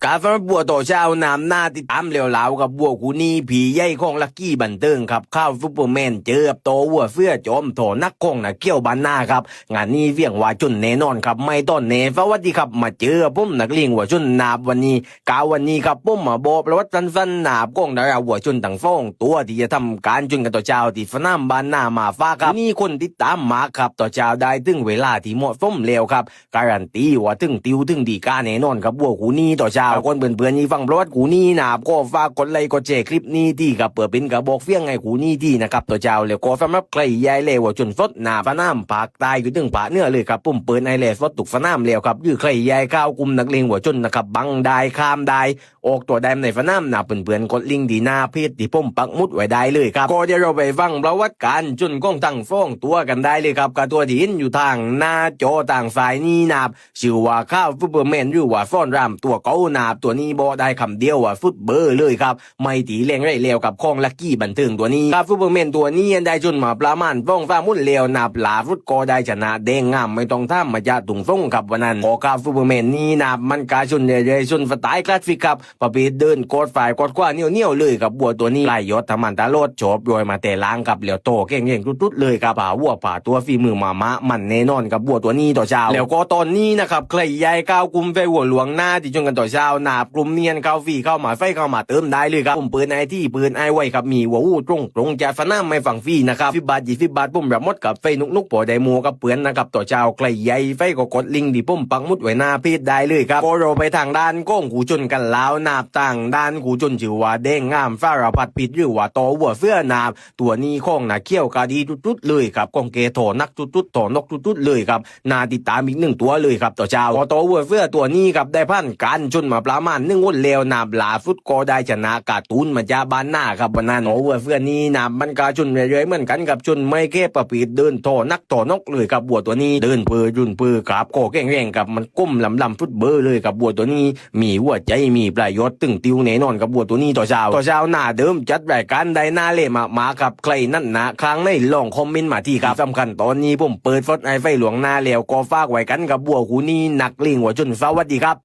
กาฟบัวต่อเช้านำหน้าติดตามเร็วเหลากับบัวกูนี่ผีใหญ่ของลักกี้บันเทิงครับข้าวซุปเปอร์แมนเจอกับโตวัวเฟื่อจอมโถนักคงนะเกี่ยวบันหน้าครับงานนี้เวียงว่าจุนแน่นอนครับไม่ต้นเนฟวัสดีครับมาเจอผมนักเลี้ยงวัวจุนนาบวันนี้ครับผมมาบอกประวัติสั้นๆนาบกงดาราวัวจุนต่างฟ้องตัวที่จะทำการจุนกันต่อเช้าที่สนามบ้านหน้ามาฟ้าครับนี่คนติดตามมาครับต่อเช้าได้ถึงเวลาที่เหมาะสมแล้วครับการันตีว่าถึงติวถึงดีกาแน่นอนครับบัวกูนี่ต่อเช้าคนเพื่อนๆนี่ฟังประวัติกูนี่นาบก็ฝากกดไลค์กดแชร์คลิปนี้ที่กับเปิดเป็นกระบอกเฟี้ยงไงกูนี่ที่นะครับต่อเช้าแล้วก็สำหรับใครยายเล่ว่าจนสดหนาฟ้าน้ำปากตายอยู่ถึงป่าเนื้อเลยครับผมเปิดไอเล่สดตุกฟ้าน้ำแล้วครับยื้อใครยายข้าวกุมนักเลงหัวจนนะครับบังได้ข้ามได้ออกตัวได้ในฟ้าน้ำหนาเพื่อนๆกดลิงก์ดีหน้าเพจที่ผมปักมุดไว้ได้เลยครับก็เดี๋ยวเราไปฟังประวัติการจนก้องตั้งฟ้องตัวกันได้เลยครับกับตัวที่เห็นอยู่ทางหน้าจอต่างฝ่ายนี่นาบชื่อว่าข้าวฟุตเบอร์แมนหรือว่าฟ้อนรำตัวเก้านาบตัวนี้บอกได้คำเดียวว่าฟุตเบอร์เลยครับไม่ตีแรงไรเลวกับของลักกี้บันเทิงตัวนี้ครับฟุตเบอร์แมนตัวนี้ได้จนมาประมาณฟ้องฟ้ามุ่นเลวนาบลาฟุตก็ได้ชนะแดงงามไม่ต้องท่ามาจะตุงส่งครับวันนั้นพอครับฟุตเบอร์แมนนี่นาบมันกาชนเรื่อยๆชนสไตล์คลาสสิกครับประเภทเดินกดฝ่ายกดขวาเหนียวเลยครับบัวตัวนี้ไล่ยศทำมันตาโลดโฉบโดยมาแต่ล้างกับเหลียวโตเก่งๆตุ๊ดๆเลยครับป่าวัวป่าตัวฝีมือมามะมันแน่นอนกับบัวตัวนี้ต่อเช้าแล้วก็ตอนนี้นะครับใครยายก้าวกุมไฟหัวหลวงหน้าที่จนกันต่อเช้านาบกลุ่มเนียนเข้าฟรีเข้ามาไฟเข้ามาเติมได้เลยครับผมปืนไอที่ปืนไอไว้ครับมีหัววูตรงจะสนามไม่ฝั่งฟรีนะครับ10 บาทผมรับมดกับไฟนุกปอไดโมกับเปือนนะครับต่อเช้าใครใหญ่ไฟก็กดลิงที่ผมปักมุดไว้หน้าเพจได้เลยครับก็เราไปทางด้านก้องหูจนกันแล้วนาบต่างด้านหูจนชื่อว่าแดงงามฟ้าระพัดผิดหรือว่าโตวัวเสื้อนาบตัวนี้ข้องนะเขี้ยวกาดีตุ๊ดๆเลยครับกองเกโถนักตุ๊ดๆโถนกตุ๊ดๆเลยครับนาติดตามอีก1ตัวเลยครับต่อเช้าพอโตวัวเสื้อตัวนี้ครับได้พันการจนมาประมาณ1 วันแล้วนาบลาฟุตก็ได้ชนะการ์ตูนมาจากบ้านหน้าครับวันนั้นโตวัวเสื้อนี้นามันกาจนเรื่อยๆเหมือนกันกับจนไม่แค่ประปีดเดินโถนักโถนกเลยครับบัวตัวนี้เดินเปื่อจุนเปื่อครับโคแข็งๆกับมันก้มลำฟุตเบอร์เลยครับบัวตัวนี้มีหัวใจมีประโยชน์ตึงติวแน่นอนกับบัวตัวนี้ต่อเช้าหน้าเดิมจัดรายการได้หน้าเล่มาครับใครนั่นนะครั้งในลองคอมเมนต์มาที่ครับสำคัญตอนนี้ผมเปิดฟดไอไฟหลวงหน้าแล้วก็ฝากไว้กันกับบัวคูนี้นักลิงหัวจนสวัสดีครับ